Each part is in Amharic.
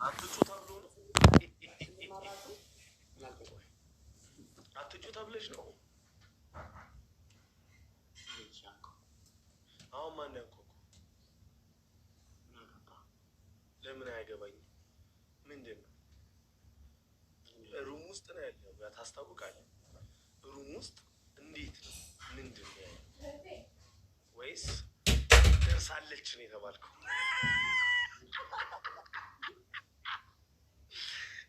አትጩ ተብሎ ነው። አትጩ ተብለሽ ነው። አሁን ማን ያንኳኳ? ለምን አያገባኝም? ምንድን ነው? ሩም ውስጥ ነው ያለው። ታስታውቃለህ? ሩም ውስጥ እንዴት ነው? ምንድን ነው ያለው? ወይስ ደርሳለች ነው የተባልከው?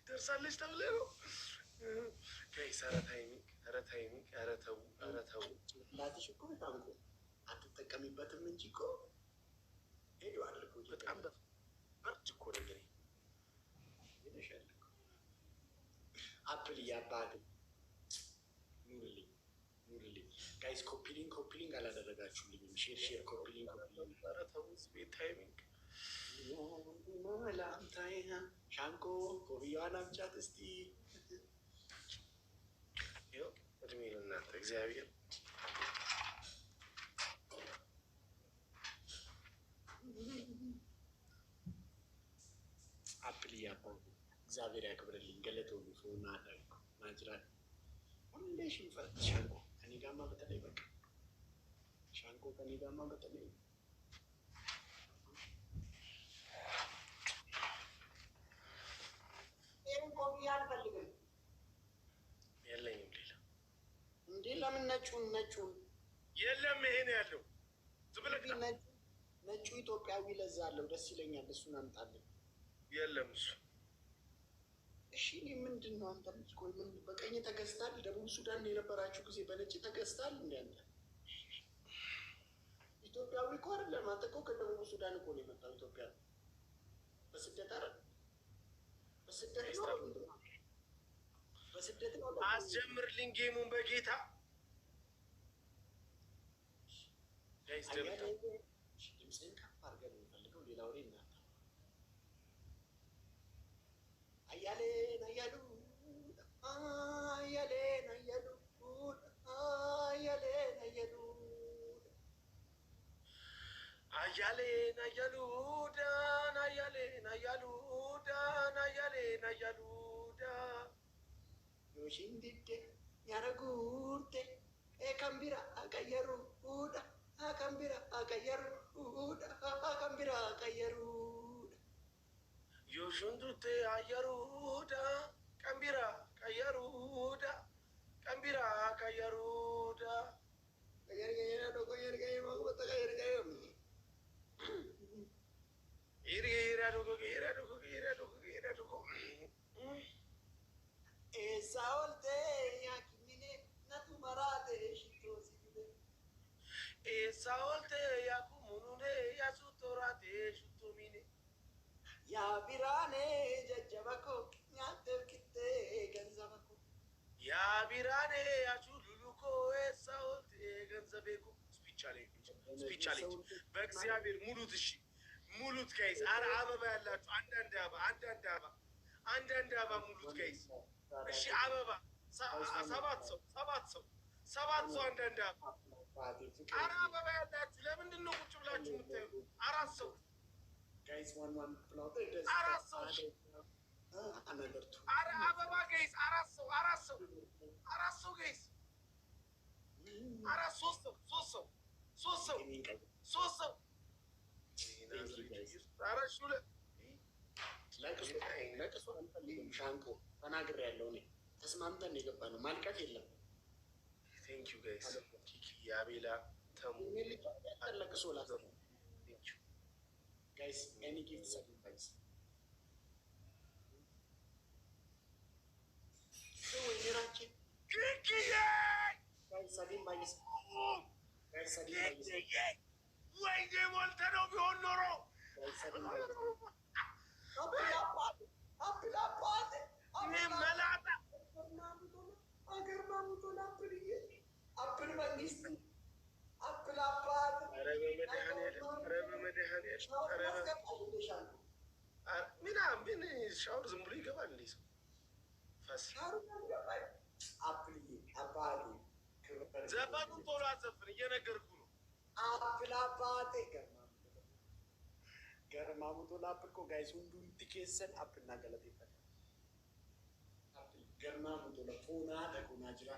ደርሳለች ተብለህ ነው? ኧረ ተው እናትሽ እኮ በጣም እኮ አትጠቀሚበትም እንጂ እኮ ሄዷል እኮ በጣም በርጅ እኮ ነው። አፕል እያባህል ኑርልኝ ጋይስ። ኮፒሊንግ አላደረጋችሁልኝም። ሼር ኮፒሊንግ ኧረ ተው ቤት ታይሚንግ ላምታይና ሻንቆ ኮፍያዋን አምጫት እስቲ። እድሜ ለእናንተ እግዚአብሔር አፕል እያባህል እግዚአብሔር ያክብርልኝ። ገለቶ ሆና አዳልኩ ማጅራት ሁሌ ሽንፈት። ሻንቆ ከኔ ጋማ በተለይ በቃ ሻንቆ ከኔ ጋማ በተለይ አልፈልግም። የለኝም ሌላ እንዴ ለምን ነጩን የለም። ይሄ ነው ያለው። ዝም ብለህ ነጩ ኢትዮጵያዊ ለዛ አለው፣ ደስ ይለኛል። እሱን አምጣልኝ። የለም እሱ። እሺ እኔ ምንድን ነው አንተ ልጅ? ቆይ ምን በቀኝ ተገዝታል? ደቡብ ሱዳን የነበራችሁ ጊዜ በነጭ ተገዝታል እንዴ አንተ? ኢትዮጵያዊ እኮ አይደለም አንተ እኮ ከደቡብ ሱዳን እኮ ነው የመጣው ኢትዮጵያ። በስደት አረ በስደት ነው። አስጀምርልኝ ጌሙን በጌታ ጋይስ። ድምፅህን ከፍ አድርገን የምንፈልገው ሌላ ወሬ እናንተ አያሌን አያሉ ዮሽንዲዴ ያረጉርቴ ከንቢራ አቀየሩዳ ከንቢራ አቀየሩዳ ከንቢራ አቀየሩዳ ዮሽንዱቴ አየሩዳ ቀንቢራ ቀየሩዳ ቀንቢራ ቀየሩዳ በእግዚአብሔር ሙሉት። እሺ ሙሉት ጋይዝ። አረ አበባ ያላችሁ አንዳንድ አበባ ሙሉት ጋይዝ። እሺ አበባ ሰባት ሰው አንዳንድ አበባ። አረ አበባ ያላችሁ ለምንድን ነው ቁጭ ብላችሁ የምታዩ? አራት ሰው አረ አበባ ጋይዝ። አራት ሰው ጋይዝ። ሶስት ሰው ለቅሶ አንፈልግም። ሻንቆ ተናግር ያለው እኔ ተስማምተን የገባ ነው። ማልቀት የለም። ቴንክ ዩ ጋይስ። የአቤላ ተሙ ለቅሶ ላስ ጋይስ ኤኒ ጊፍት ሳክሪፋይስ ወይራችን ሰሊም ባይስ ወይኔ ሞልተ ነው ቢሆን ኖሮ መላጣ አፕል መንግስት አፕል ምን ሻወር ዝም ብሎ ይገባል እንዴ ሰው? ዘፈኑን ቶሎ አዘፍን፣ እየነገርኩ ነው። አፕል አባቴ ገርማ ገርማሙ ቶላ አፕል እኮ ጋይስ ሁንዱምቲ ኬሰን አፕል እና ገለቴፈታ አፕል ገርማሙ ቶላ ፎና ደቁና ጅራ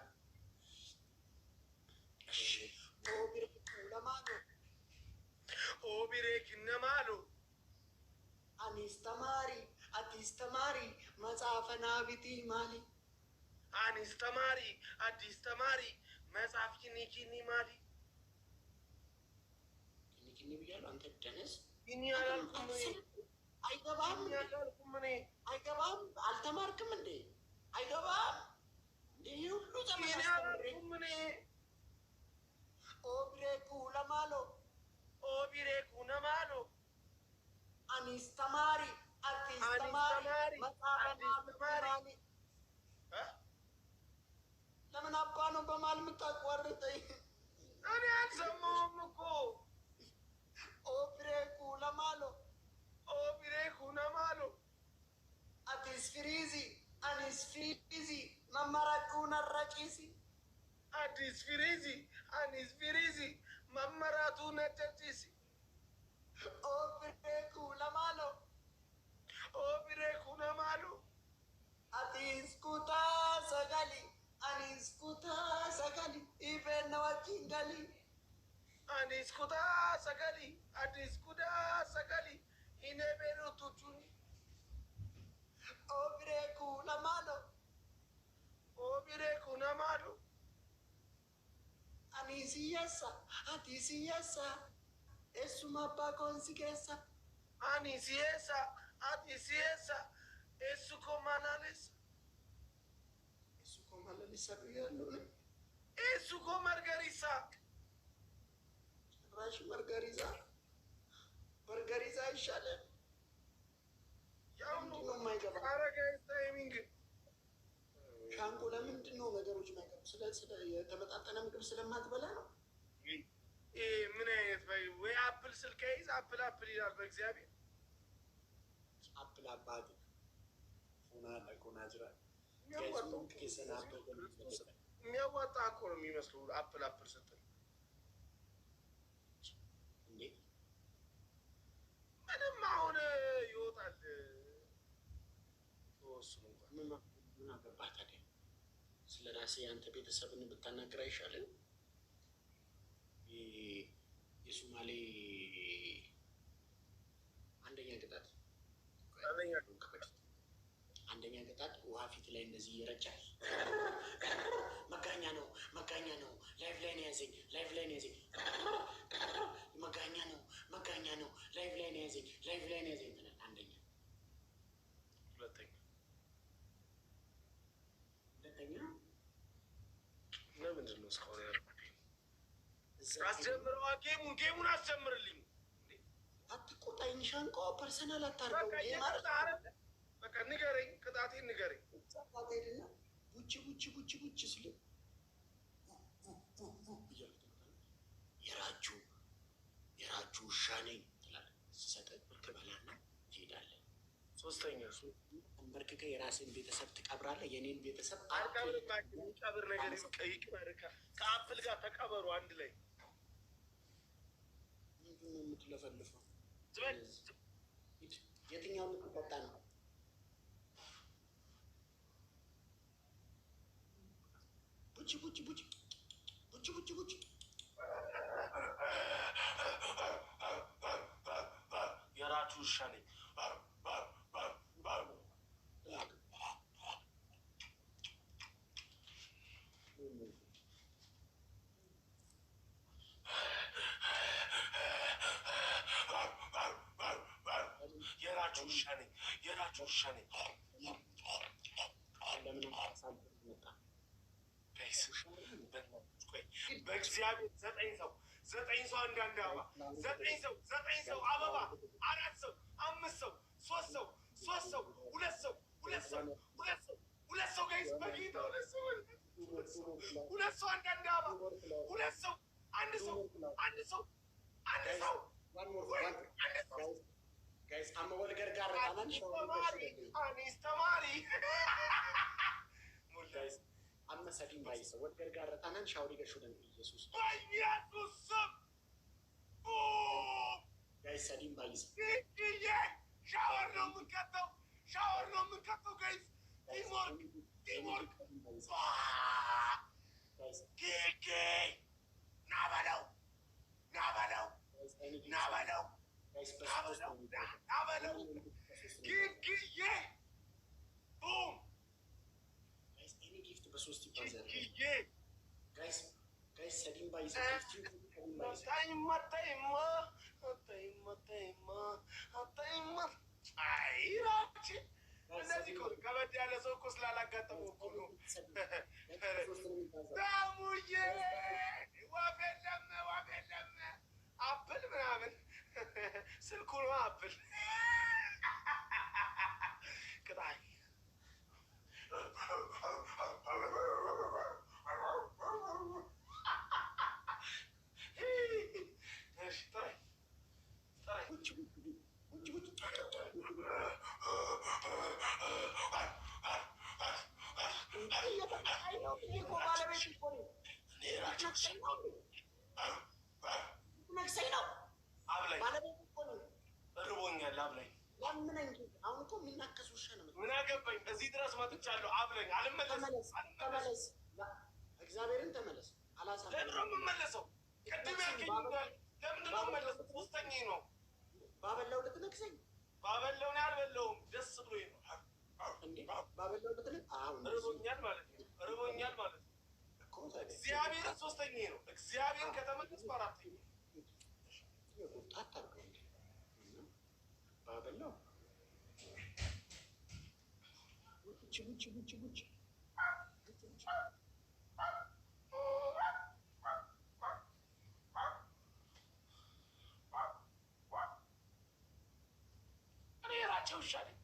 ኦቢሬክ ነማሉ አኒስ ተማሪ አዲስ ተማሪ መጽሐፈ ናቢቲ ማሊ አኒስ ተማሪ አዲስ ተማሪ መጽሐፍ ኪኒ ማሊ ኪኒ ብያለሁ። አንተ ደነስ ኪኒ አላልኩም። አይገባም ያልኩም እኔ አይገባም። አልተማርክም እንዴ? አይገባም እንዴ? ሁሉ ኪኒ አላልኩም እኔ ኦቢሬኩ ለማሎ ኦቢሬኩ ነማሉ አኒስ ተማሪ አዲስ ተማሪ መጽሐፈ ናቢቲ ለምን አባ ነው በማል የምታቋርጠኝ? እኔ አልሰማሁም እኮ። ኦቢሬኩ ለማሎ ኦቢሬኩ ነማሉ አዲስ ፍሪዚ አኒስ ፍሪዚ መመረቁን አረጪሲ አዲስ ፍሪዚ አኒስ ፍሪዚ መመራቱ ነጨጪሲ ኦቢሬኩ ለማሎ ኦቢሬኩ ነማሉ አዲስ ኩታ ሰጋሊ አኒስ ኩታ ሰጋሊ ኢቤነ ወጂን ገሊ አዲስ ኩታ ሰገሊ አዲስ ኩታ ሰገሊ ኢኔ ቤሩቱቹኒ ኦቢሬኩ ለማሎ ኦቢሬኩ ነማሉ አኒሲየሳ አዲሲየሳ ኤሱማ አባ ኮንሲጌሳ ani siesa ati siesa esuko manalis esuko malalisa ብያለሁ esuko margarisa ራሽ መርገሪዛ ይሻላል። ያው ነው የማይገባ አረጋይስ ታይሚንግ ሻንቆ ለምንድን ነው ነገሮች ማይገቡ? ስለ የተመጣጠነ ምግብ ስለማትበላ ነው። ምን አይነት ወይ አፕል ስልክ ይዝ አፕል ይላል። በእግዚአብሔር አፕል አባቱ ሆና ለቆና ጅራ የሚያዋጣ እኮ ነው የሚመስሉ አፕል ስትል እንዴት ምንም አሁን ይወጣል። ተወስኑ ምን አገባህ ታዲያ? ስለ ራሴ አንተ ቤተሰብን ብታናገር አይሻልም? የሶማሌ አንደኛ ቅጣት ውሃ ፊት ላይ እንደዚህ ይረጫል። መጋኛ ነው ላይቭ ላይ ነው ያዘኝ መጋኛ ነው ላይቭ ላይ ነው ያዘኝ ትላለህ። አንደኛ ሁለተኛ ለምንድን ነው እስካሁን ያልኩት? አስጀምረዋ ጌሙን አስጀምርልኝ። አትቆጣኝ ሻንቆ፣ ፐርሰናል አታርገው። በቃ ንገረኝ፣ ቅጣቴን ንገረኝ። ሄድና ቡች ስል የራችሁ ውሻ ነኝ ትላለህ። ስሰጥህ ትበላና ትሄዳለህ። ሶስተኛ አንበርክከህ የራስን ቤተሰብ ትቀብራለህ። የኔን ቤተሰብ ቀብር ነገር ይቅበር። ከአፕል ጋር ተቀበሩ አንድ ላይ። ምንድን ነው የምትለፈልፈው? የትኛውን ልትጠጣ ነው? ቡች የራችሁ ውሻ ነኝ። የራችሁ ውሻ ነኝ። በእግዚአብሔር ዘጠኝ ሰው አንዳንድ አበባ ዘጠኝ ሰው አበባ 4 ሰው 5 ሰው 3 ሰው 2 ሰው ጋይስ በጌታ 2 ሰው አንዳንድ አበባ 2 ሰው አንድ ሰው ጋይስ አመ ወልገር ጋር አኒስ ተማሪ amma sadin baay'isa wal gargaarratanan shaawrii gashuu danda'u Yesuus. Yesuus! Guys, sadin baay'isa. እንደዚህ እኮ ከበድ ያለ ሰው እኮ ስላላጋጠመው እኮ ነው። ዳሙዬ ዋፍ የለም አፕል ምናምን ስልኩ ነው አፕል ቅጣይ ምን አገባኝ? እዚህ ድረስ መጥቻለሁ። አብለኝ አልመለስ። እግዚአብሔርን ተመለስ። ለምን ነው የምመለሰው? ቅድም ያልከኝ ለምንድን ነው የምመለሰው? ሶስተኛዬ ነው። ባበላው ልትነክሰኝ? ባበላው ነው ያልበላውም ደስ ብሎኝ ነው። ባበላው ልትነክ? ርቦኛል ማለት ነው። እግዚአብሔርን ሶስተኛዬ ነው። እግዚአብሔርን ከተመለስኩ አራተኛዬ ባበላው ውጭ እኔ እራቸው ይሻለኝ።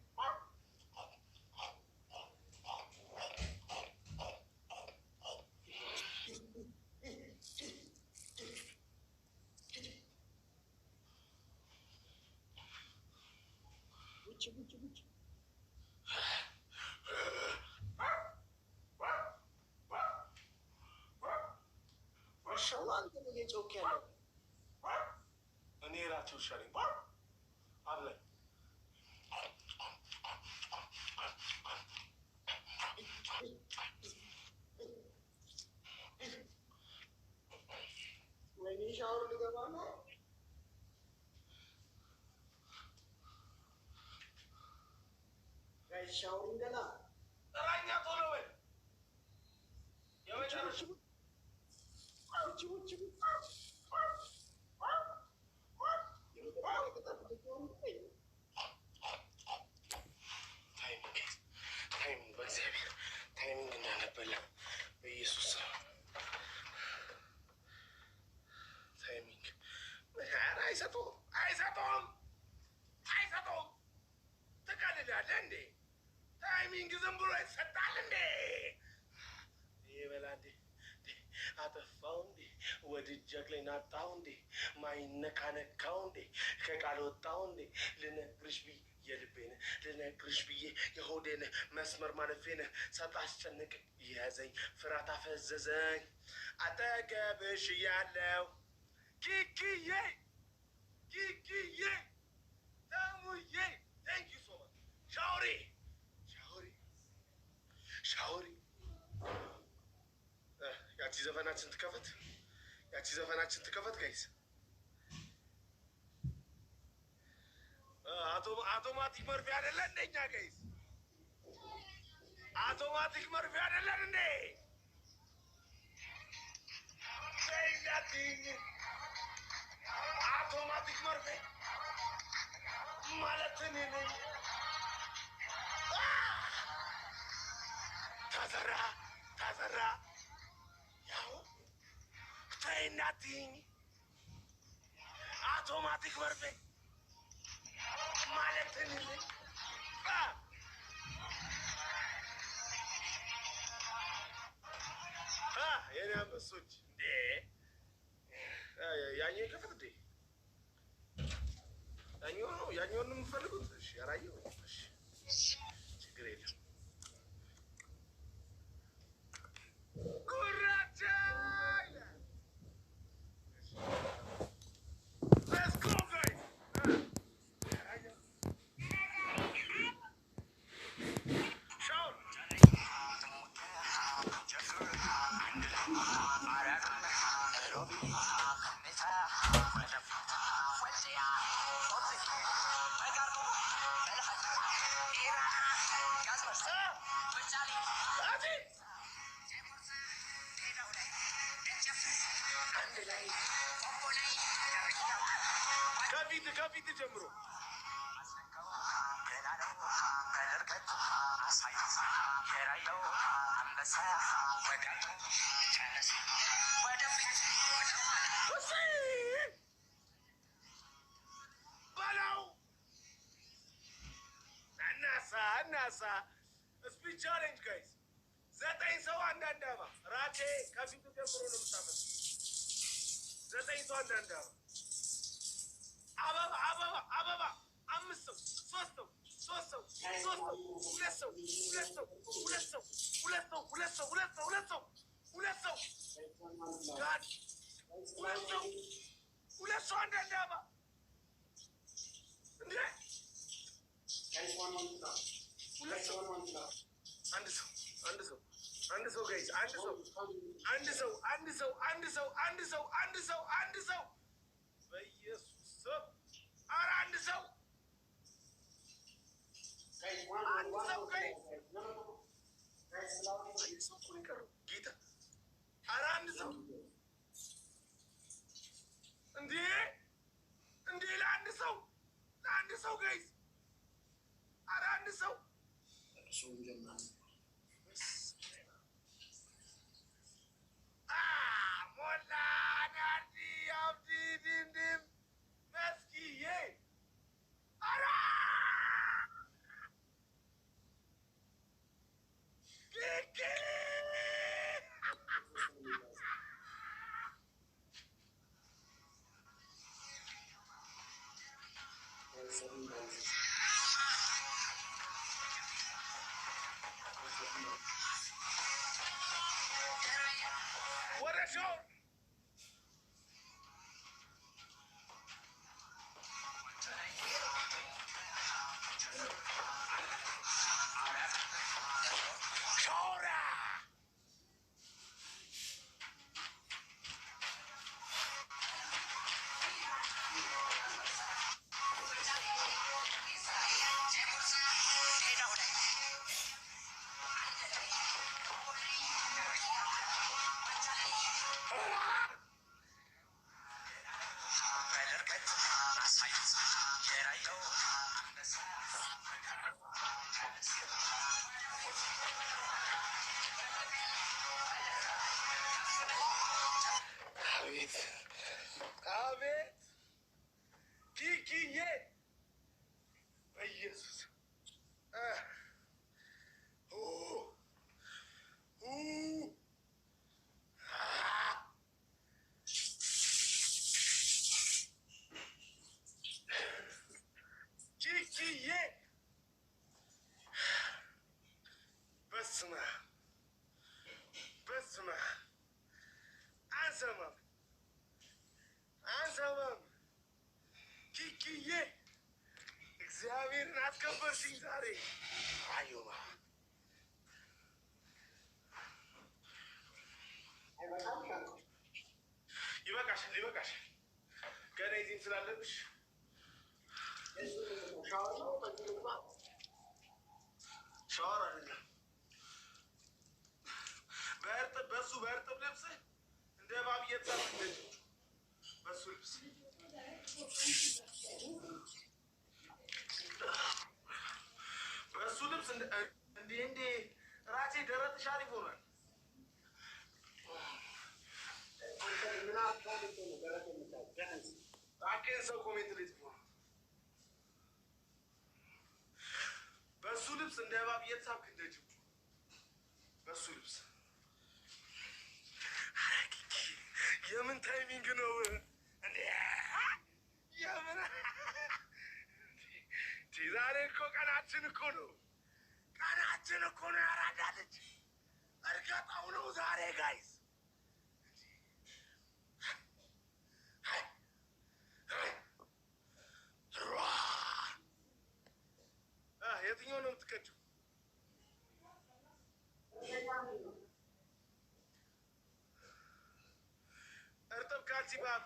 ውጭ እኔ እራቸው ይሻለኝ። አብላኝ ወይኔ ሻወር ልገባ ነው። ሻወር ገና ጥራኛ ቶሎ በል። የመጨረሻ ታይሚንግ እንዳነበለ በኢየሱስ ታይሚንግ አይሰጡም። ትቀልዳለህ እንዴ? ታይሚንግ ዝም ብሎ ይሰጣል እንዴ? ይበላ እንዴ? አጠፋው እንዴ? ወድጀክ ላይ ናጣው እንዴ? ማይነካነካው እንዴ? ከቃል ወጣው እንዴ? ልነግርሽ ብዬ የልቤን ልነግርሽ ብዬ የሆዴን መስመር ማለፌን ሳታስጨንቅ ያዘኝ ፍርሃት አፈዘዘኝ። አጠገብሽ ያለው ኪኪዬ ተሙዬ ቴንክ ዩ ሶ ማች ሻውሪ ያቺ ዘፈናችን ትከፈት ጋይስ። አውቶማቲክ መርፌ አይደለ እንደኛ ጋይስ? አውቶማቲክ መርፌ አይደለን እንዴ? አውቶማቲክ መርፌ ማለት እኔ ነኝ። ታዘራ ያው ተይናትኝ አውቶማቲክ መርፌ ማለት እኔ ነኝ። የኔ አንበሶች እንዴ ያኛው ይከፈት እንዴ? ያኛውን ነው የምፈልጉት? እሺ ያራየው እሺ ችግር የለም። ጉራቻ Let's go guys. Shout. ከፊት ጀምሮ በላው እናሳ ስፒድ ቻሌንጅ ጋይስ 9 ሰው አንዳንድ አባ ራቴ ከፊቱ ጀምሮ ነው የምታመጣው። 9 ሰው አንዳንድ አበባ 5 ሰው 3 ሰው 2 ሰው 2 ሰው አንዳንድ አባ እንዴ አንድ ሰው ጋይስ አንድ ሰው በኢየሱስ ስም ኧረ አንድ ሰው ጌታ ኧረ አንድ ሰው እንዴ ለአንድ ሰው ጋይስ ኧረ አንድ ሰው ሞላ ናዲ አብዲ ድንድም መስኪዬ ኧረ ኪኪ ወደ ሾር ሾራ አቤት ኪኪዬ በኢየሱስ ኪኪዬ በስመ አብ አንሰማም ኪኪዬ እግዚአብሔርን አስከበርሽኝ ዛሬ። አዮባ ይበቃሻል። ገና ይዚህም ስላለብሽ ሻወር አይደለም በእርጥብ ልብስ እንደ እባብ እየተሳለች በሱ ልብስ እንዴ ራሴ ደረትሽ አሪፍ ሆኗል። አኬን ሰው ኮሜንት ላይ ጽፎ በሱ ልብስ እንደ እባብ እየተሳብክ እንደ ጅብ በሱ ልብስ የምን ታይሚንግ ነው እንዴ? የምን ዛሬ እኮ ቀናችን እኮ ነው ያራዳ ልጅ እርገጣው ነው ዛሬ ጋይስ። የትኛው ነው የምትቀጭው? እርጥብ ካልሲ በአፍ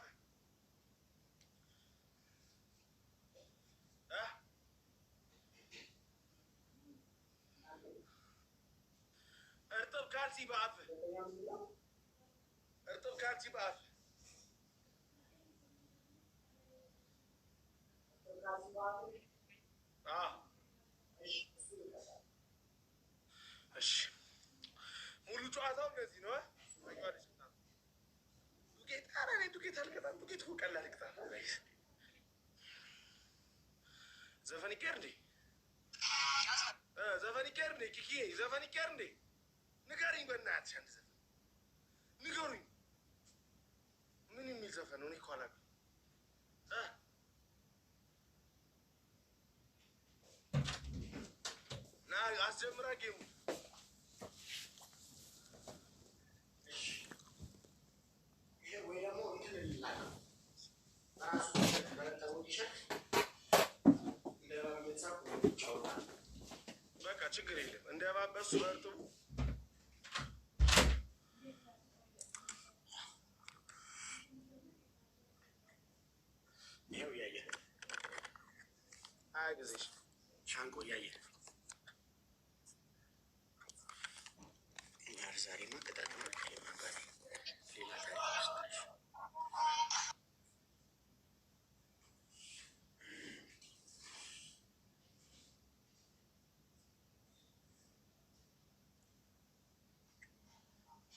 እርጥብ ካልሲ በአፍ እሺ ሙሉ ጨዋታው እንደዚህ ነው። ዱቄት ኧረ እኔ ዱቄት አልቀጣም። ዱቄት እኮ ቀላል ቅጣት። ዘፈን ይቀር እንዴ? ዘፈን ይቀር እንዴ? ኪኪዬ ዘፈን ይቀር እንዴ? ንገሪኝ በእናትሽ አንድ ዘፈን ንገሩኝ። ምን የሚል ዘፈን ነው? እኔ እኮ አላውቅም። ና አስጀምራ ጌሙ በቃ ችግር የለም። እንደ ባበሱ በርቱ። ይኸው እያየህ ሀያ ጊዜ ሻንቆ እያየህ ዛሬ ማቀጣጠል የማባት ሌላ ታሪክ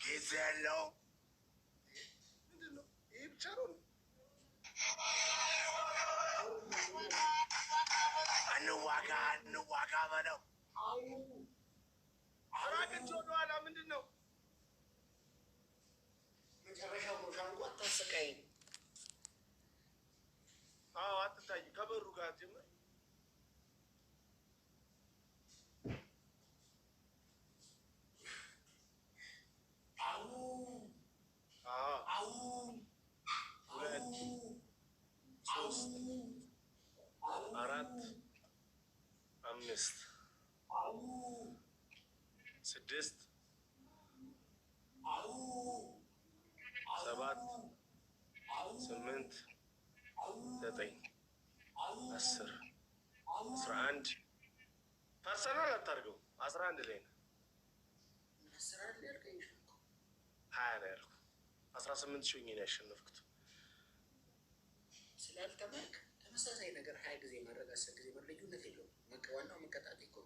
ጊዜ ያለው ምንድን ነው? ይህ ብቻ ነው። እንዋጋ በለው። አራቅንጭ ወደኋላ ምንድን ነው? መጨረሻው ሻንቆ አታሰቃይኝ። አዎ አትታይ። ከበሩ ጋር ጀምር። ሁለት ሶስት አራት አምስት ስድስት ሰባት ስምንት ዘጠኝ 10 11 ፐርሰናል አታርገው። 11 ላይ ነው። 20 ነው ያልኩት። 18 ሺህ ነው ያሸነፍኩት። ስላልተማርክ ተመሳሳይ ነገር 20 ጊዜ ማድረግ 10 ጊዜ ማድረግ ልዩነት የለውም። ዋናው መቀጣት እኮ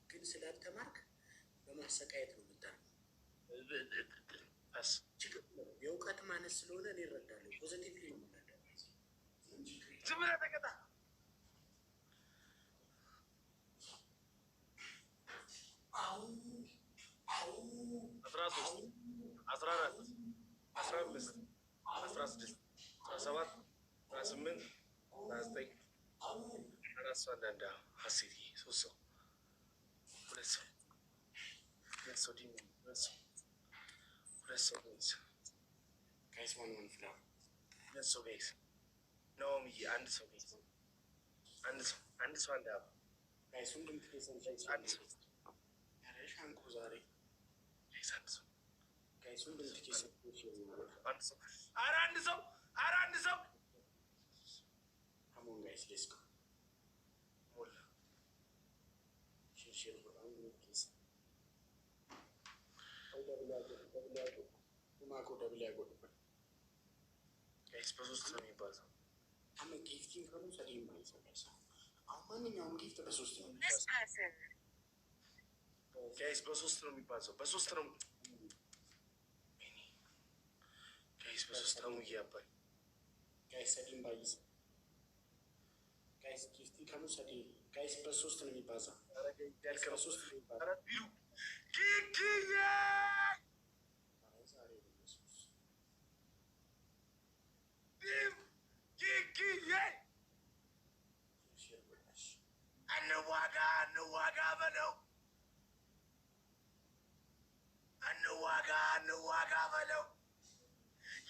ግን ስላልተማርክ በማሰቃየት ነው የምታርገው። የእውቀት ማነስ ስለሆነ እኔ እረዳለሁ። ፖዘቲቭሊ ነው የምረዳው። ዝም ብለህ ተቀጣ። 13 14 15 16 17 18 19 4 ሰው አንዳንድ ሀሴት 3 ሰው 2 ሰው 2 ሰው ዲሞ 2 ሰው 2 ሰው ጋይስ ዋን ፍላ 2 ሰው ጋይስ ናኦሚ 1 ሰው ጋይስ 1 ሰው 1 ሰው አንድ አባ ጋይስ ሁሉም ትከሰን 1 ሰው ያሬ ሻንቆ ዛሬ ጋይስ 1 ሰው ጋይስ ሁሉም ትከሰን 1 ሰው ኧረ 1 ሰው ኧረ 1 ሰው አሞን ጋይስ ሌትስ ጎ ሞላ ሼር በጣም ኬስ ማቆ ደብል ያጎድ ጋይስ በሶስት ነው የሚባለው። አሁን ጊፍቲንግ ከሆነ ሰዲም ማለት ነው። አሁን ማንኛውም ጊፍት በሶስት ነው የሚባለው ጋይስ በሶስት ነው የሚባለው። በሶስት ነው ጋይስ በሶስት ነው ይያባል ጋይስ ሰዲም ባይስ ጋይስ ጊፍቲንግ ከሆነ ሰዲም ጋይስ በሶስት ነው የሚባለው። ጋይስ በሶስት ነው የሚባለው። ኪኪያ እንዋጋ በለው። እንዋጋ በለው።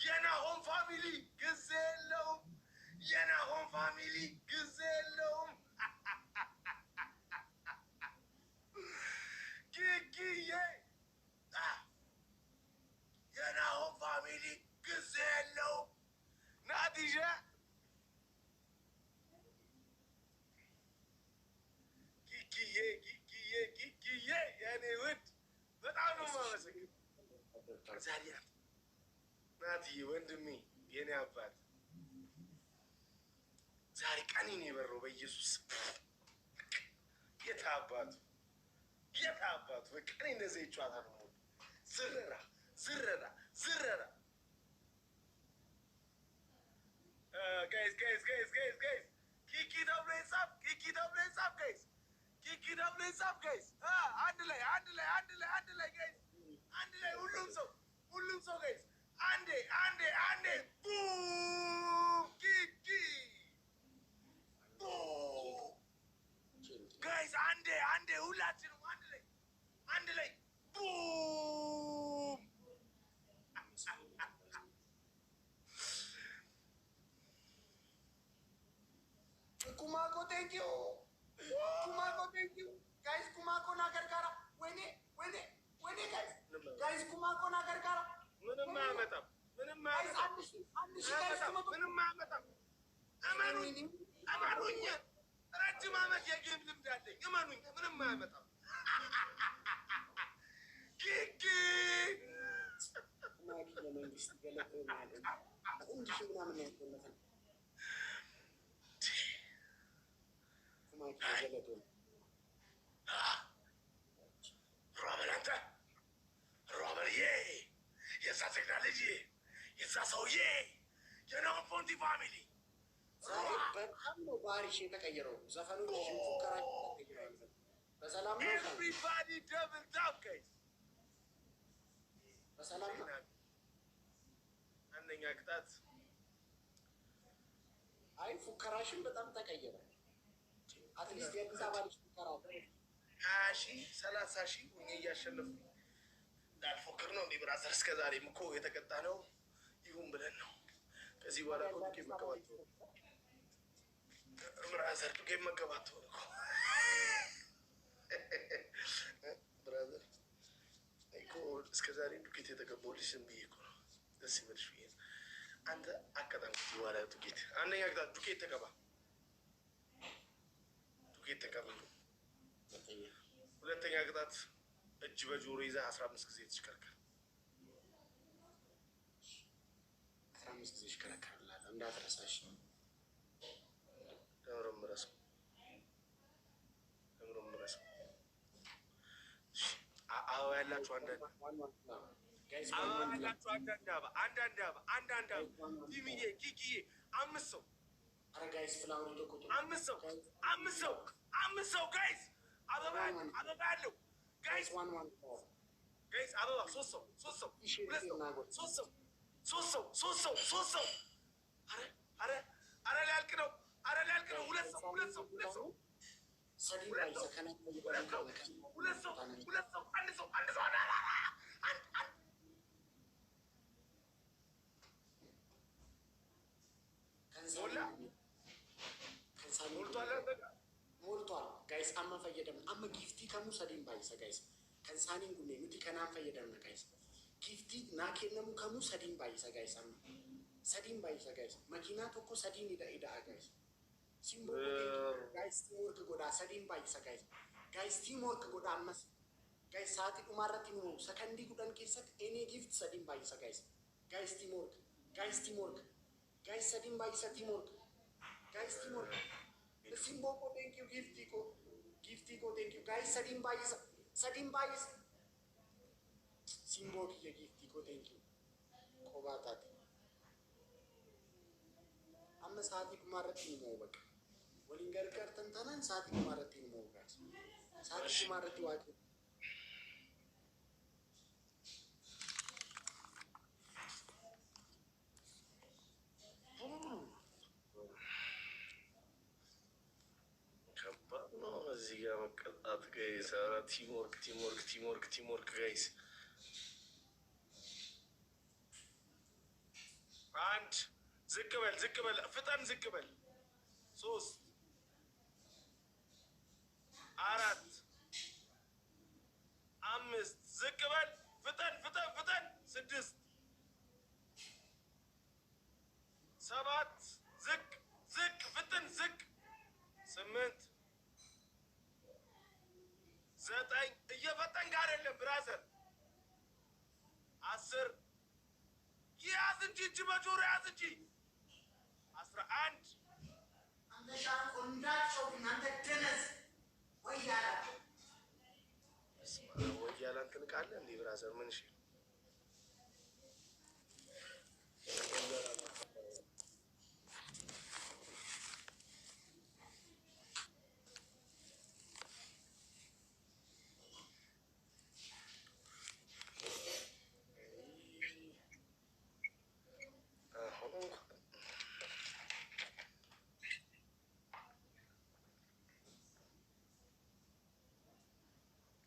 የናሆም ፋሚሊ ጊዜ የለውም። የናሆም ፋሚሊ ጊዜ የለውም። ኪኪዬ የናሆም ፋሚሊ ጊዜ የለውም። ናቲሻ ኪኪዬ የኔ ውድ በጣም ነው የማመሰግነው። ዛሬ ናትዬ ወንድሜ የኔ አባት ዛሬ ቀኔ ነው የበረው በኢየሱስ በቃ እኔ እንደዚህ ጨዋታ ነው ዝረራ guys Kiki double up guys አንድ ላይ guys አንድ ላይ ሁሉም ሰው guys አንዴ boom Kiki boom guys አንዴ ሁላችንም አንድ ላይ boom Kumako, thank you. Guys, Kumako na gargara. Wene, guys. Guys, Kumako na gargara. Guys, Amarunya. Rajim Ahmed ya game ልምድ አለኝ። እመኑኝ ምንም አያመጣም። Kiki መንግስት ገለጠ ማለት እንዴ ምናምን ያቆመታል Robert, የዛ ቴክኖሎጂ የዛ ሰውዬ የናውን ፎንቲ ፋሚሊ በጣም ነው ባህሪሽ የተቀየረው። ዘፈኑ ፉከራ ተቀይሯል። በሰላም ነው ኤቭሪባዲ ደብል ታፕ ጋይስ በሰላም ነው። አንደኛ ቅጣት አይ ፉከራሽን በጣም ተቀየረ። አትሊስት የአዲስ አበባ ልጅ ፉከራ 20,000 30,000 ሆኜ እያሸነፍኩ እንዳልፎክር ነው እንዴ ብራዘር? እስከዛሬም እኮ የተቀጣ ነው ይሁን ብለን ነው። ከዚህ በኋላ እኮ ዱቄት መገባት ብራዘር፣ ዱቄት መገባት ሆነ እኮ ብራዘር። እኮ እስከዛሬ ዱቄት የተገባው ልጅ ዝም ብዬ እኮ ነው ደስ ይበልሽ ብዬ። አንተ አቀጣም ከዚህ በኋላ ዱቄት አንደኛ ቅጣት ዱቄት ተቀባ ተቀበሉ። ሁለተኛ ቅጣት እጅ በጆሮ ይዛ 15 ጊዜ ተሽከርከር። 15 ጊዜ ይሽከረከራል እንዳትረሳሽ። ደምረምረሰው አበባ ያላችሁ አንዳንድ ቲሚዬ ኪኪዬ 5 ሰው ጋይስ ፍላወር ተቆጡ 5 ሰው ጋይስ አበባ ያለው ጋይስ አበባ 3 ሰው አረ ሊያልቅ ነው 2 ሰው ሰዲ ላይ ሰከና ሁለት ሰው አንድ ሰው ሞልቷል ጋይስ አማ ፈየደም አማ ጊፍቲ ከሙ ሰዲን ባይሰ ጋይስ ከንሳኒን ጉኔ ኑቲ ከናን ፈየደም ጋይስ ጊፍቲ ናኬነሙ ከሙ ሰዲን ባይሰ ጋይስ አማ ሰዲን ባይሰ ጋይስ መኪና ቶኮ ሰዲን ኢዳ ጋይስ ሲምቦ ጋይስ ቲምወርክ ጎዳ ሰዲን ባይሰ ጋይስ ቲምወርክ ጎዳ አመስ ጋይስ ሳቲ ኡማረት ነው ሰከንዲ ጉዳን ኬሰት ኤኒ ጊፍት ሰዲን ባይሰ ጋይስ ቲምወርክ ጋይስ ሰዲን ባይሰ ቲምወርክ Simbo ko thank you gifty ko thank you guys sadin bayis Simbo ki gifty ko thank you ko batat amma saati kumarati mo bak walin gargar tantanan saati kumarati mo guys saati kumarati waqti እዚህ ጋር መቀጣት ጋይስ። ቲምወርክ ጋይስ። አንድ ዝቅ በል ፍጠን፣ ዝቅ በል 3 4 5 ዝቅ በል ፍጠን 6 7 ዝቅ ፍጠን 8 9 እየፈጠንክ አይደለም ብራዘር 10 ያዝ እንጂ እጅ በጆሮ ያዝ እንጂ 11 አንተ ሻንቆ እንዳትሾፍ እናንተ ደነስ ወይ ያላ ታውቃለህ እንዴ ብራዘር? ምን እሺ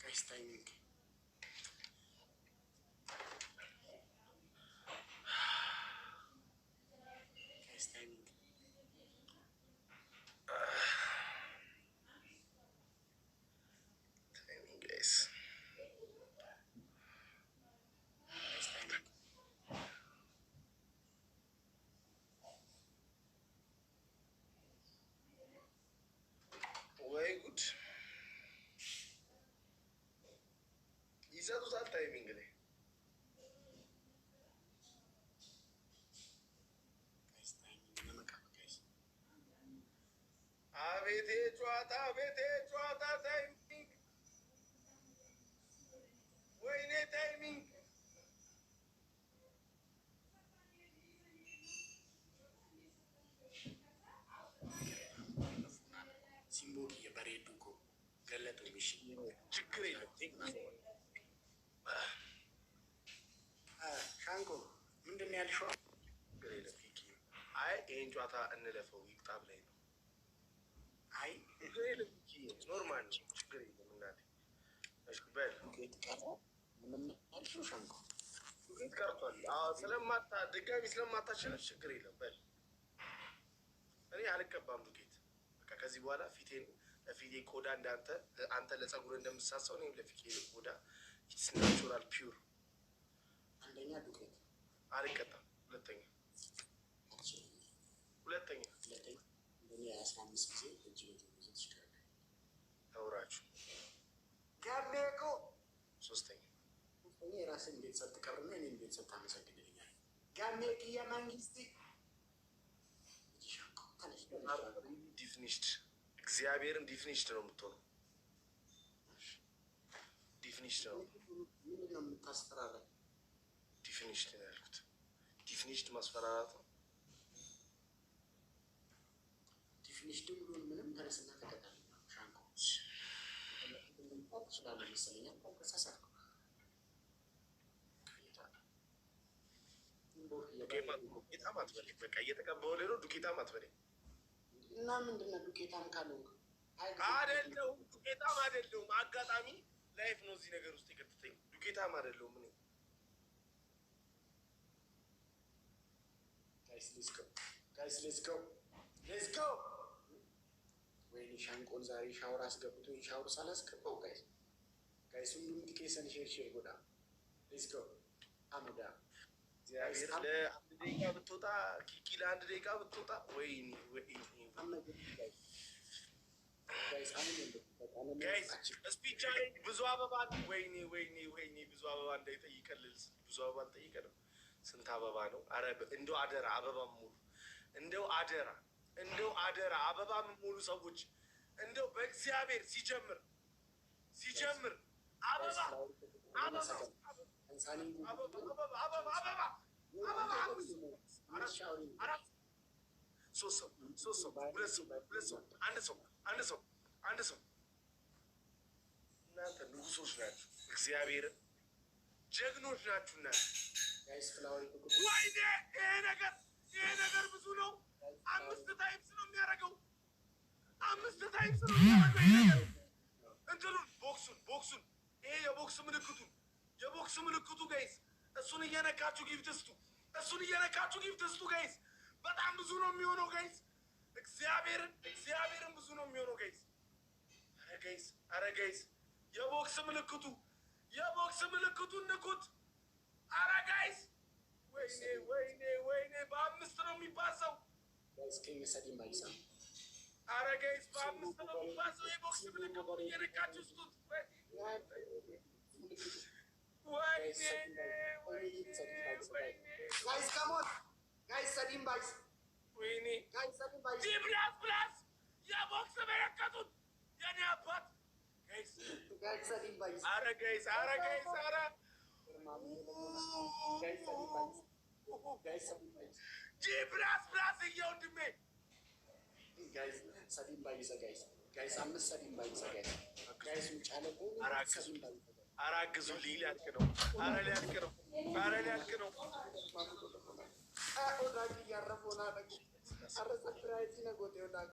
guys timing. Guys timing. guys. Guys timing. ወይ ጉድ ይሰጡታል ታይሚንግ ላይ Guys timing. ለመቃም guys. አቤቴ ጨዋታ ታይሚንግ ወይኔ ታይሚንግ ሲምቦኪ የበሬዱ እኮ ገለጠው። እሺ ችግር የለም። ሻንቆ ምንድን ነው ያልሽው? ችግር የለም። አይ ይሄን ጨዋታ እንለፈው ይቅጣ ብላኝ ነው። አይ ችግር የለም። ኖርማል ነው። ችግር የለም። እናቴ እሺ በል ምንም ያልሽው ሻንቆ ዱቄት ቀርቷል። ድጋሚ ስለማታሸነፍ ችግር የለም። በል እኔ አልቀባም ዱቄት። በቃ ከዚህ በኋላ ለፊቴ ቆዳ አንተ ለጸጉር እንደምሳሰው እኔም ለፊቴ ቆዳ ኢትስ ናቹራል ፒውር። አንደኛ ዱቄት አልቀጣም። ሁለተኛ እንደኔ 15 ጊዜ እጅ ቤት ይዘት ይችላል ተውራችሁ። ጋሜኮ ሶስተኛ የራስን ቤተሰብ ትቀርና እኔም ቤተሰብ ታመሰግንልኛል። ጋሜክ የመንግስት ዲፊኒሽድ እግዚአብሔርን ዲፊኒሽድ ነው የምትሆነው። ዲፊኒሽድ ነው። ምንድን ነው የምታስፈራራኝ? ዲፊኒሽድ ነው ያልኩት። ዲፊኒሽድ ማስፈራራት ነው። ዲፊኒሽድ ብሎን ምንም ተነስና ተቀጣልኝ ነው ሻንቆ ትችላለ መሰለኛል። ተሳሳትኩ። ዱቄታም አትበለኝ። በቃ እየተቀባሁ ላይ ነው። ዱቄታም አትበለኝ እና ምንድን ነው ዱቄታም ካለው አይደለሁም። ዱቄታም አይደለሁም። አጋጣሚ ላይፍ ነው እዚህ ነገር ውስጥ የከተተኝ። ዱቄታም አይደለሁም እኔ። ጋይስ ሌትስ ጎ። ወይኔ ሻንቆን ዛሬ ሻወር አስገብቶ ሻወር ሳላስገባው ጋይስ ሁሉም ኬሰን ሼር ጎዳ። ሌትስ ጎ አሙዳ እግዚአብሔር ለአንድ ደቂቃ ብትወጣ ኪኪ ለአንድ ደቂቃ ብትወጣ ወይኔ ጋይስ ስፒች ቻሌንጅ ብዙ አበባ ወይኔ ብዙ አበባ እንዳይጠይቀልል ብዙ አበባ አልጠይቀንም። ስንት አበባ ነው? አረ እንደው አደራ አበባ ሙሉ እንደው አደራ አበባ ሙሉ ሰዎች እንደው በእግዚአብሔር ሲጀምር አበባ ሶስት ሰው ሁለት ሰው አንድ ሰው እናንተ ንጉሶች ናችሁ። እግዚአብሔርን ጀግኖች ናችሁ እናንተ። ወይኔ ይሄ ነገር ብዙ ነው። 5 ታይምስ ነው የሚያደርገው። እንትኑን ቦክሱን ይሄ የቦክስ ምልክቱ ጋይስ እሱን እየነካችሁ ጊፍት ስጡ ጋይስ። በጣም ብዙ ነው የሚሆነው ጋይስ። እግዚአብሔርን ብዙ ነው የሚሆነው ጋይስ። አረ ጋይስ የቦክስ ምልክቱን ንኩት። አረ ጋይስ ወይኔ በ5 ነው የሚባዛው። አረ ጋይስ በ5 ነው የሚባዛው። የቦክስ ምልክቱን እየነካችሁ ስጡት። ፕላስ የቦክስ መለከቱን የኔ አባት ጋይስ ጋይስ ሰዲን ባይስ አረ ጋይስ አረ ጋይስ አረ ጋይስ ሰዲን ባይስ ጋይስ ሰዲን ባይስ ጂ ብራስ ብራስ እየወንድሜ ጋይስ ሰዲን ባይስ ጋይስ አምስት ሰዲን ባይስ ጋይስ ውጫለ ሰዲን ባይስ አራግዙ ሊያልቅ ነው። አረ ሊያልቅ ነው። አረ ሊያልቅ ነው። ኦዳቂ ያረፎና አረ ሰፕራይዝ ነጎቴ ኦዳቂ